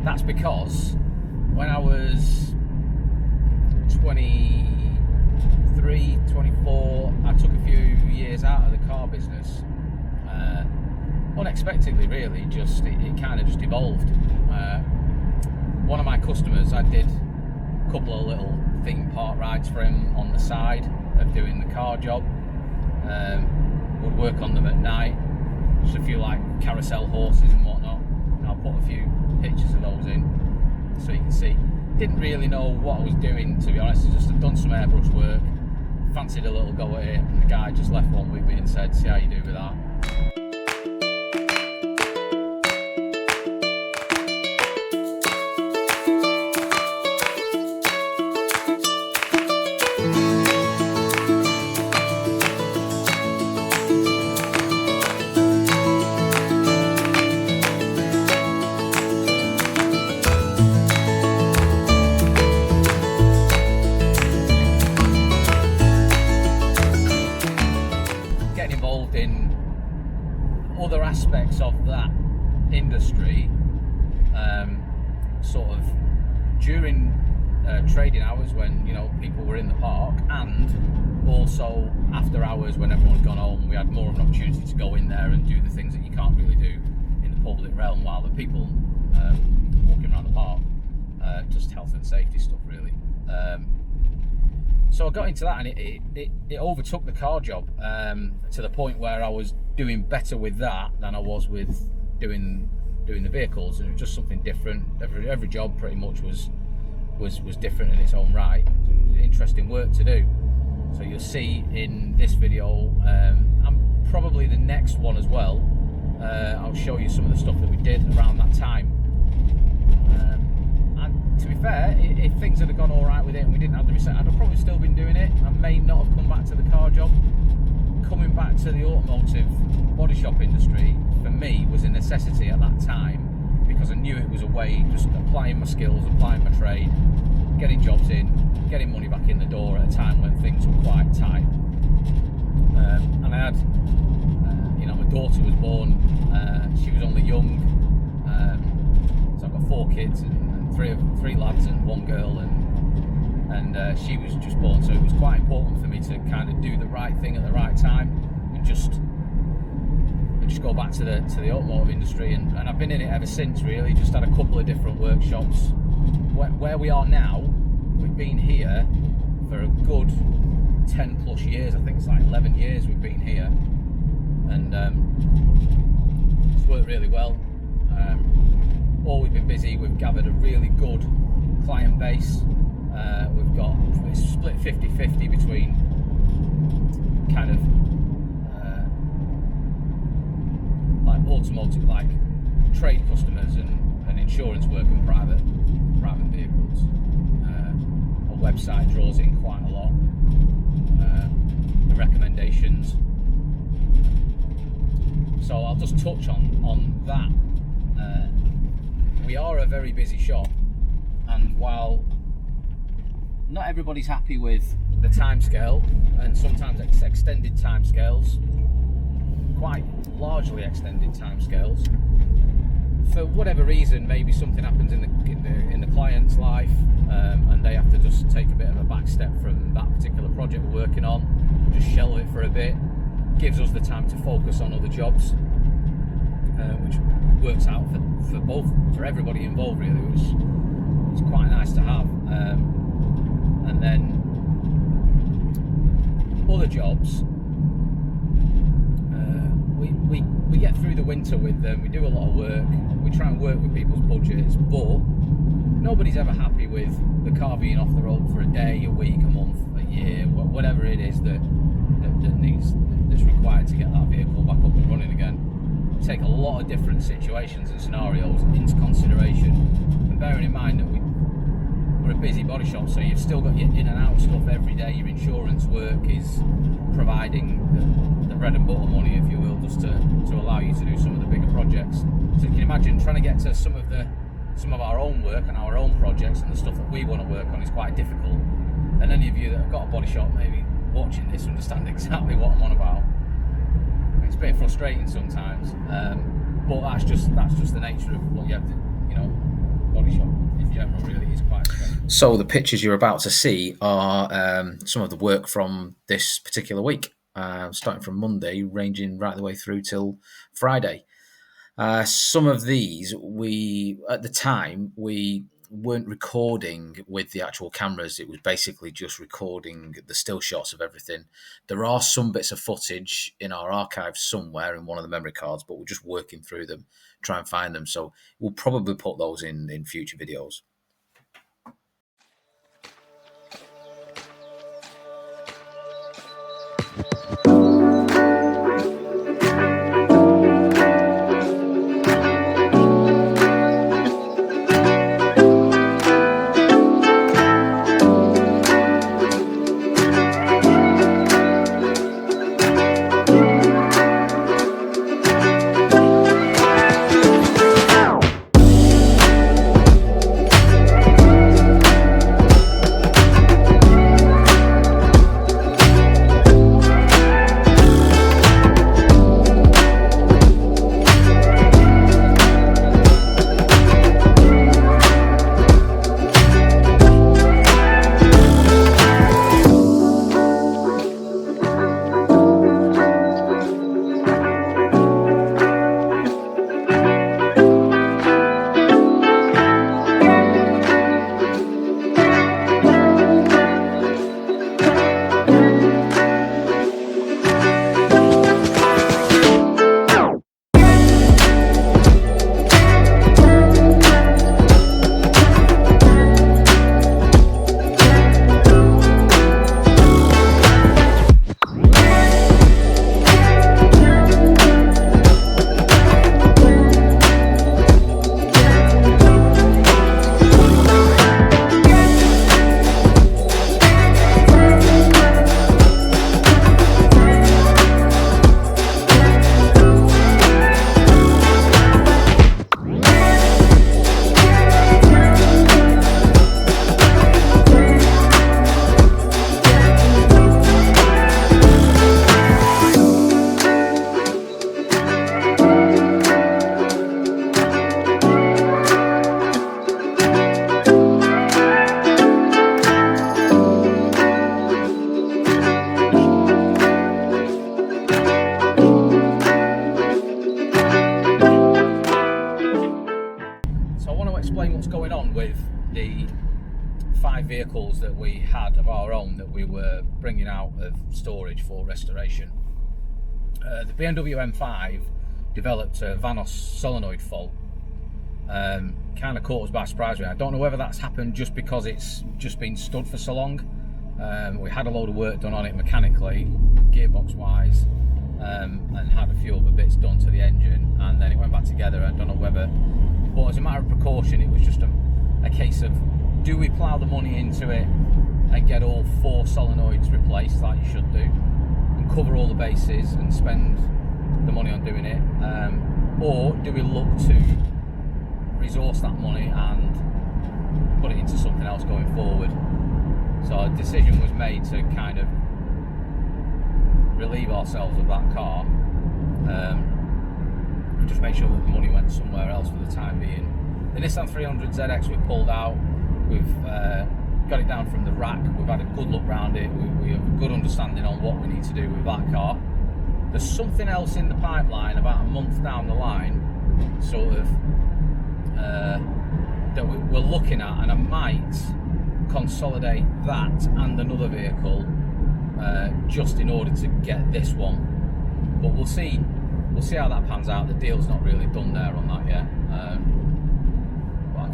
that's because when I was 23, 24, I took a few years out of the car business. Unexpectedly, really, just it kind of just evolved. One of my customers, I did a couple of little theme park rides for him on the side of doing the car job. Would work on them at night, just a few like carousel horses and whatnot. And I'll put a few pictures of those in so you can see. Didn't really know what I was doing, to be honest. I just had done some airbrush work, fancied a little go at it, and the guy just left one with me and said, see how you do with that. In other aspects of that industry, sort of during trading hours when, you know, people were in the park, and also after hours when everyone had gone home, we had more of an opportunity to go in there and do the things that you can't really do in the public realm while the people walking around the park, just health and safety stuff really. So I got into that, and it overtook the car job to the point where I was doing better with that than I was with doing the vehicles, and it was just something different. Every job pretty much was different in its own right. So it was interesting work to do. So you'll see in this video, and probably the next one as well, I'll show you some of the stuff that we did around that time. To be fair, if things had gone all right with it and we didn't have the reset, I'd have probably still been doing it. I may not have come back to the car job. Coming back to the automotive body shop industry, for me, was a necessity at that time, because I knew it was a way, just applying my skills, applying my trade, getting jobs in, getting money back in the door at a time when things were quite tight. And I had, you know, my daughter was born, she was only young, so I've got 4 kids, and three lads and 1 girl, and she was just born, so it was quite important for me to kind of do the right thing at the right time and just go back to the automotive industry, and I've been in it ever since really. Just had a couple of different workshops. Where we are now, we've been here for a good 10 plus years. I think it's like 11 years we've been here, and it's worked really well. Always been busy. We've gathered a really good client base. It's split 50-50 between kind of like automotive, like trade customers and insurance work and private vehicles. Our website draws in quite a lot. The recommendations. So I'll just touch on that. We are a very busy shop, and while not everybody's happy with the timescale, and sometimes extended timescales, quite largely extended timescales, for whatever reason, maybe something happens in the client's life, and they have to just take a bit of a back step from that particular project we're working on, just shelve it for a bit, gives us the time to focus on other jobs, which works out for everybody involved really. It's quite nice to have. And then other jobs, we get through the winter with them. We do a lot of work. We try and work with people's budgets, but nobody's ever happy with the car being off the road for a day, a week, a month, a year, whatever it is that's required to get that vehicle back up and running again. Take a lot of different situations and scenarios into consideration, and bearing in mind that we're a busy body shop, so you've still got your in and out stuff every day. Your insurance work is providing the bread and butter money, if you will, just to allow you to do some of the bigger projects. So you can imagine trying to get to some of our own work and our own projects and the stuff that we want to work on is quite difficult. And any of you that have got a body shop maybe watching this understand exactly what I'm on about. It's a bit frustrating sometimes, but that's just the nature of what you have to, you know, body body shop in general really is quite stressful. So the pictures you're about to see are some of the work from this particular week, starting from Monday, ranging right the way through till Friday. Some of these, at the time, we weren't recording with the actual cameras. It was basically just recording the still shots of everything. There are some bits of footage in our archives somewhere in one of the memory cards, but we're just working through them, try and find them. So we'll probably put those in future videos. Vehicles that we had of our own that we were bringing out of storage for restoration. The BMW M5 developed a Vanos solenoid fault. Kind of caught us by surprise. I don't know whether that's happened just because it's just been stood for so long. We had a load of work done on it mechanically, gearbox wise, and had a few other bits done to the engine, and then it went back together. I don't know whether, but as a matter of precaution, it was just a case of, do we plough the money into it and get all 4 solenoids replaced like you should do and cover all the bases and spend the money on doing it, or do we look to resource that money and put it into something else going forward? So a decision was made to kind of relieve ourselves of that car, and just make sure that the money went somewhere else for the time being. The Nissan 300 ZX we pulled out. We've got it down from the rack. We've had a good look round it. We have a good understanding on what we need to do with that car. There's something else in the pipeline about a month down the line, sort of, that we're looking at, and I might consolidate that and another vehicle just in order to get this one. But we'll see how that pans out. The deal's not really done there on that yet.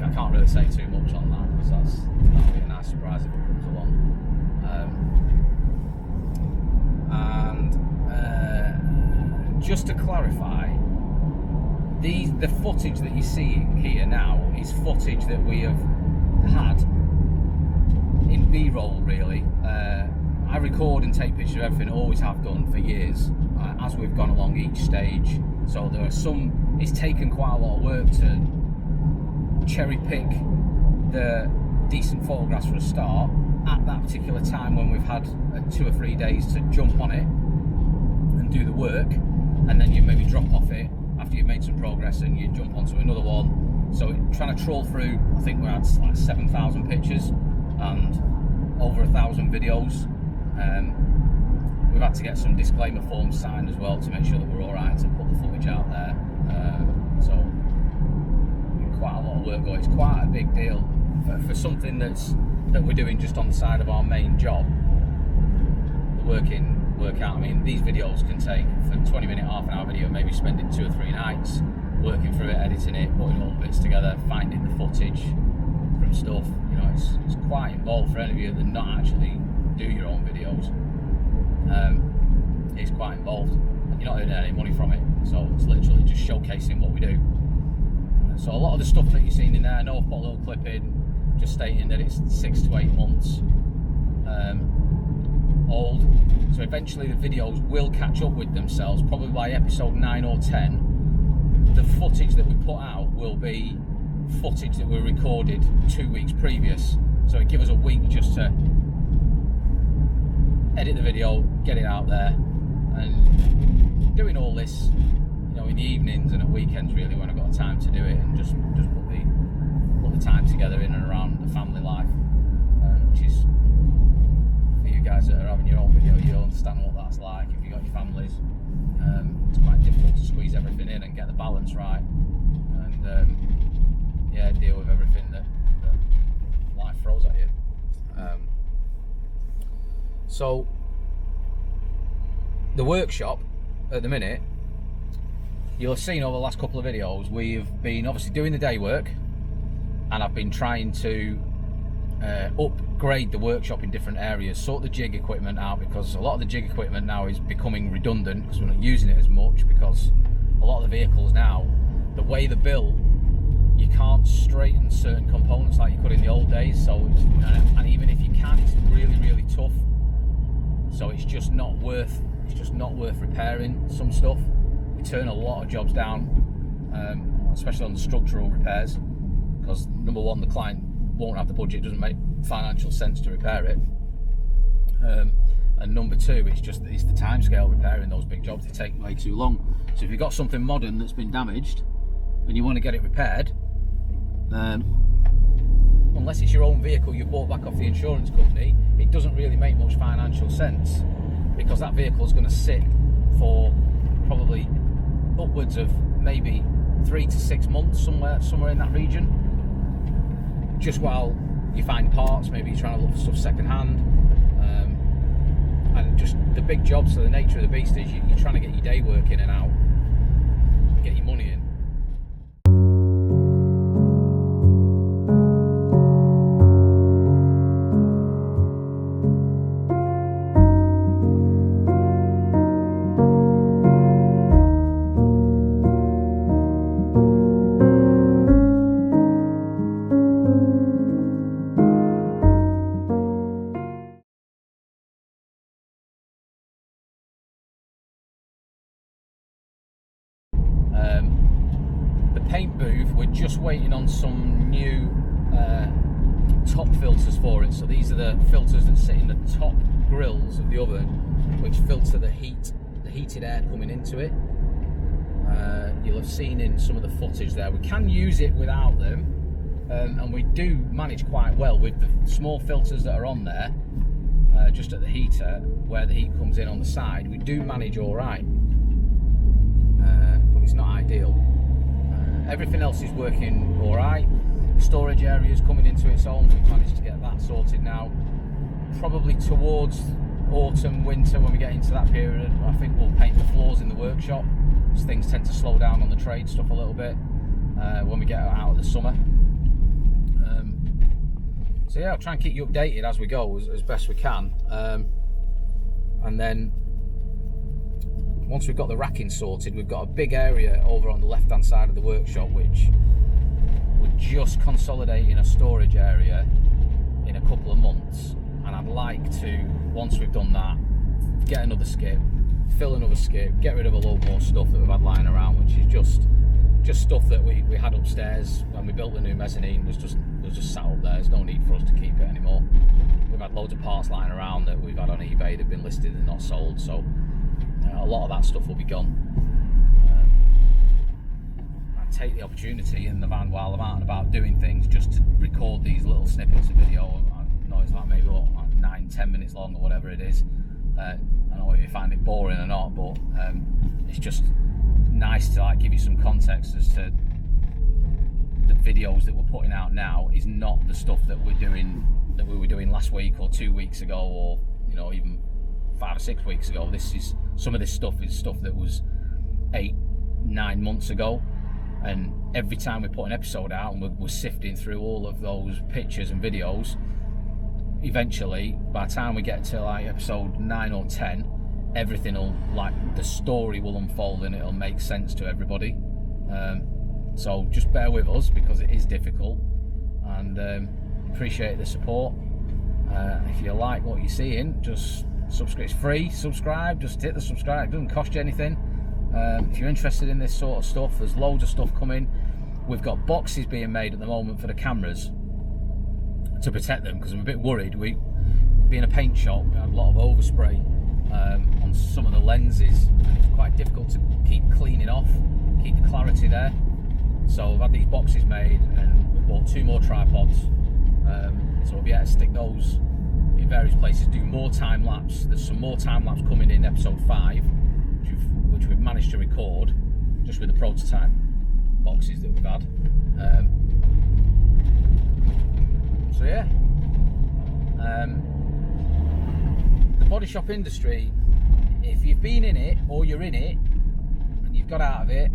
I can't really say too much on that because that'll be a nice surprise if it comes along. And just to clarify, the footage that you're seeing here now is footage that we have had in B-roll really. I record and take pictures of everything, always have done for years, as we've gone along each stage. So there are some, it's taken quite a lot of work to cherry pick the decent photographs for a start at that particular time when we've had 2 or 3 days to jump on it and do the work, and then you maybe drop off it after you've made some progress and you jump onto another one. So trying to trawl through, I think we had like 7,000 pictures and over 1,000 videos. We've had to get some disclaimer forms signed as well to make sure that we're all right to put the footage out there. So quite a lot of work going. It's quite a big deal for something that we're doing just on the side of our main job. The work out. I mean, these videos can take, for 20-minute, half-an-hour video, maybe spending 2 or 3 nights working through it, editing it, putting all the bits together, finding the footage from stuff. You know, it's quite involved for any of you that not actually do your own videos. It's quite involved. You're not earning any money from it, so it's literally just showcasing what we do. So a lot of the stuff that you've seen in there, I know I've put a little clip in just stating that it's 6 to 8 months old. So eventually the videos will catch up with themselves, probably by episode 9 or 10. The footage that we put out will be footage that we recorded 2 weeks previous. So it gives us a week just to edit the video, get it out there, and doing all this, you know, in the evenings and at weekends really when I've got time to do it, and just put the time together in and around the family life, which is, for you guys that are having your own video, you'll understand what that's like. If you've got your families, it's quite difficult to squeeze everything in and get the balance right, and yeah, deal with everything that life throws at you. So the workshop at the minute, you'll have seen over the last couple of videos, we've been obviously doing the day work, and I've been trying to upgrade the workshop in different areas, sort the jig equipment out, because a lot of the jig equipment now is becoming redundant because we're not using it as much, because a lot of the vehicles now, the way they're built, you can't straighten certain components like you could in the old days. So and even if you can, it's really, really tough. So it's just not worth repairing some stuff. We turn a lot of jobs down, especially on the structural repairs, because number one, the client won't have the budget, it doesn't make financial sense to repair it, and number two, it's the time scale repairing those big jobs. They take way too long. So if you've got something modern that's been damaged and you want to get it repaired, unless it's your own vehicle you bought back off the insurance company, it doesn't really make much financial sense, because that vehicle is going to sit for probably upwards of maybe 3 to 6 months, somewhere in that region, just while you find parts. Maybe you're trying to look for stuff second hand, and just the big jobs. So the nature of the beast is you're trying to get your day work in and out, get your money in. The paint booth, we're just waiting on some new top filters for it. So these are the filters that sit in the top grills of the oven, which filter the heated air coming into it. You'll have seen in some of the footage there, we can use it without them, and we do manage quite well with the small filters that are on there, just at the heater where the heat comes in on the side. We do manage all right, but it's not ideal. Everything else is working all right. The storage area is coming into its own. We've managed to get that sorted now. Probably towards autumn, winter, when we get into that period, I think we'll paint the floors in the workshop, because things tend to slow down on the trade stuff a little bit when we get out of the summer. So yeah, I'll try and keep you updated as we go, as best we can. And then once we've got the racking sorted, we've got a big area over on the left hand side of the workshop, which we're just consolidating a storage area in a couple of months. And I'd like to, once we've done that, get another skip, fill another skip, get rid of a load more stuff that we've had lying around, which is just stuff that we had upstairs when we built the new mezzanine. was just sat up there. There's no need for us to keep it anymore. We've had loads of parts lying around that we've had on eBay, they've been listed and not sold, so a lot of that stuff will be gone. I'd take the opportunity in the van while I'm out and about doing things just to record these little snippets of video. I know it's like maybe 9-10 minutes long or whatever it is. I don't know if you find it boring or not, but it's just nice to like give you some context as to the videos that we're putting out now is not the stuff that we were doing last week or 2 weeks ago, or even 5 or 6 weeks ago. Some of this stuff is stuff that was 8-9 months ago, and every time we put an episode out and we're sifting through all of those pictures and videos, eventually by the time we get to like episode 9 or 10, everything will, like, the story will unfold and it'll make sense to everybody. So just bear with us, because it is difficult, and appreciate the support. If you like what you're seeing, just subscribe. It's free. Subscribe. Just hit the subscribe. It doesn't cost you anything. If you're interested in this sort of stuff, there's loads of stuff coming. We've got boxes being made at the moment for the cameras to protect them, because I'm a bit worried. We, being a paint shop, we had a lot of overspray on some of the lenses, and it's quite difficult to keep cleaning off, keep the clarity there. So we've had these boxes made, and we bought 2 more tripods. So we'll be able to stick those in various places, do more time lapse. There's some more time lapse coming in episode 5, which we've managed to record just with the prototype boxes that we've had. So yeah, the body shop industry, if you've been in it or you're in it and you've got out of it,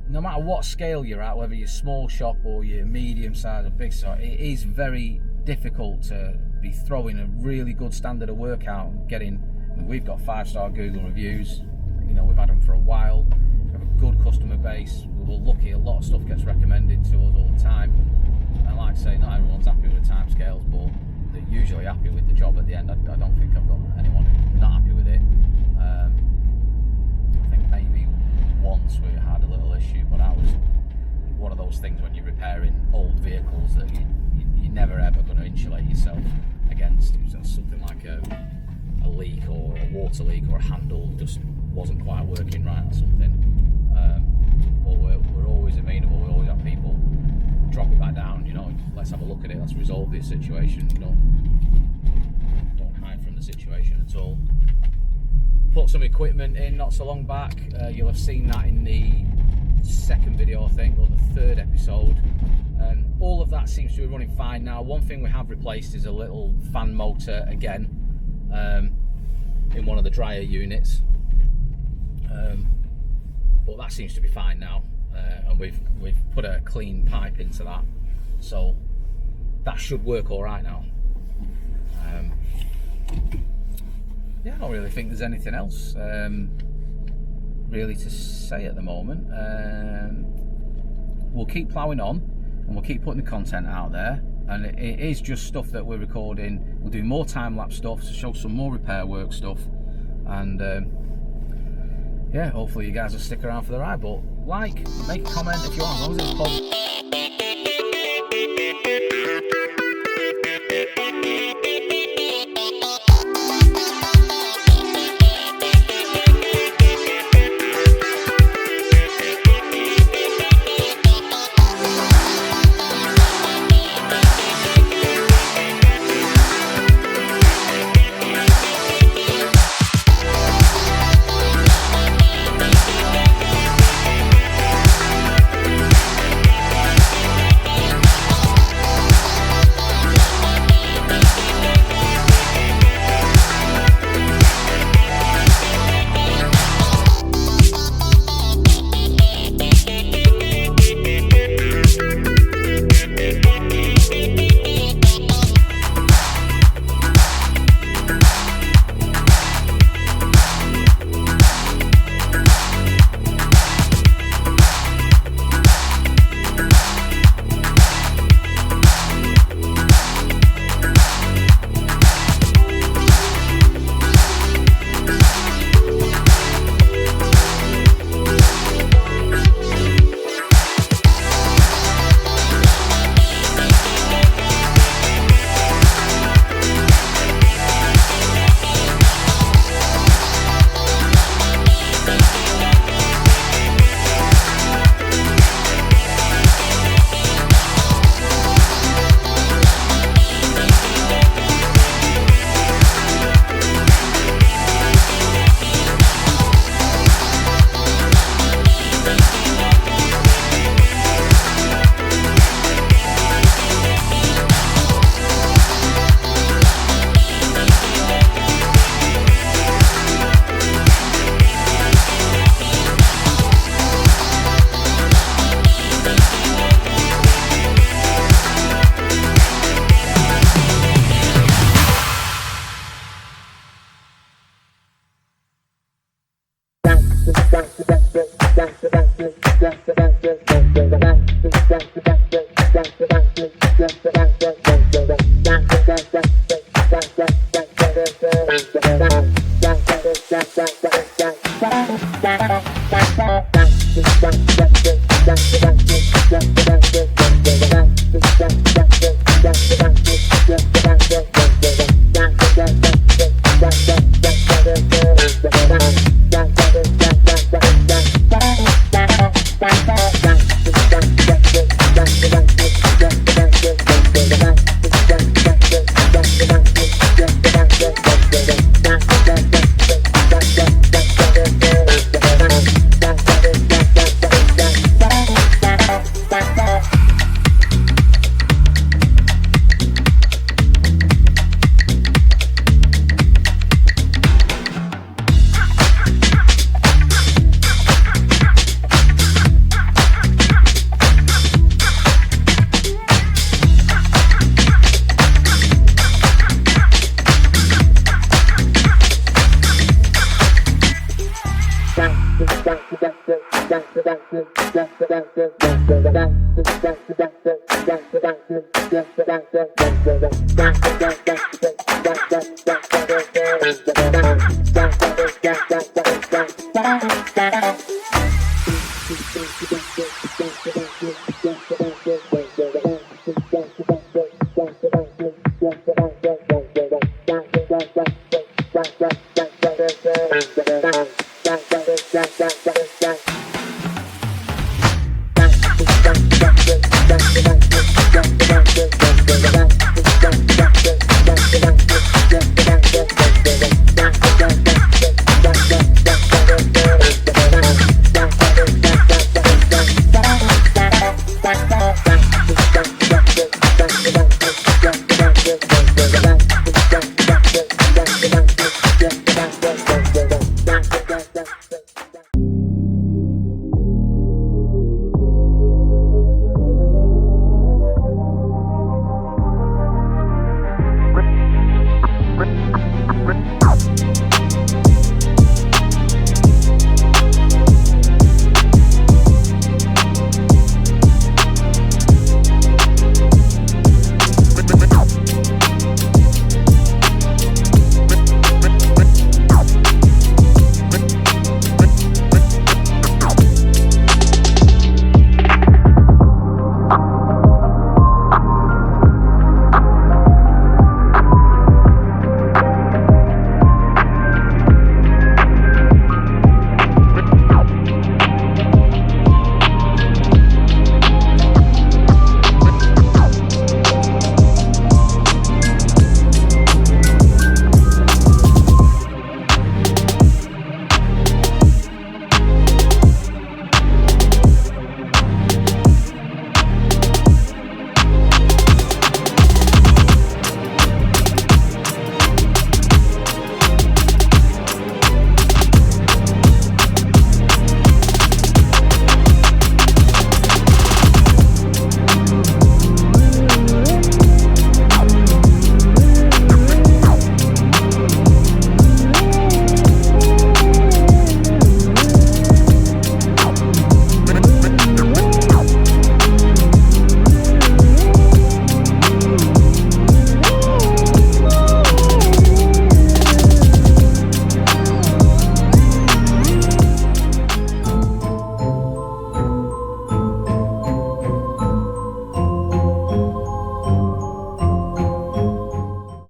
no matter what scale you're at, whether you're small shop or you're medium size or big size, it is very difficult to be throwing a really good standard of work out and getting. We've got 5-star Google reviews. We've had them for a while. We have a good customer base. We're lucky. A lot of stuff gets recommended to us all the time. And like I say, not everyone's happy with the timescales, but they're usually happy with the job at the end. I don't think I've got anyone who's not happy with it. I think maybe once we had a little issue, but that was one of those things when you're repairing old vehicles that you're never ever going to insulate yourself against. It was something like a leak or a water leak, or a handle just wasn't quite working right or something. But we're always amenable. We always have people drop it back down. Let's have a look at it. Let's resolve this situation. Don't hide from the situation at all. Put some equipment in not so long back. You'll have seen that in the second video, I think, or the 3rd episode. All of that seems to be running fine now. One thing we have replaced is a little fan motor again, in one of the dryer units, but that seems to be fine now, and we've put a clean pipe into that, so that should work all right now. Yeah, I don't really think there's anything else really to say at the moment. We'll keep ploughing on, and we'll keep putting the content out there, and it is just stuff that we're recording. We'll do more time-lapse stuff to show some more repair work stuff, and yeah, hopefully you guys will stick around for the ride. But make a comment if you want, as long as it's positive.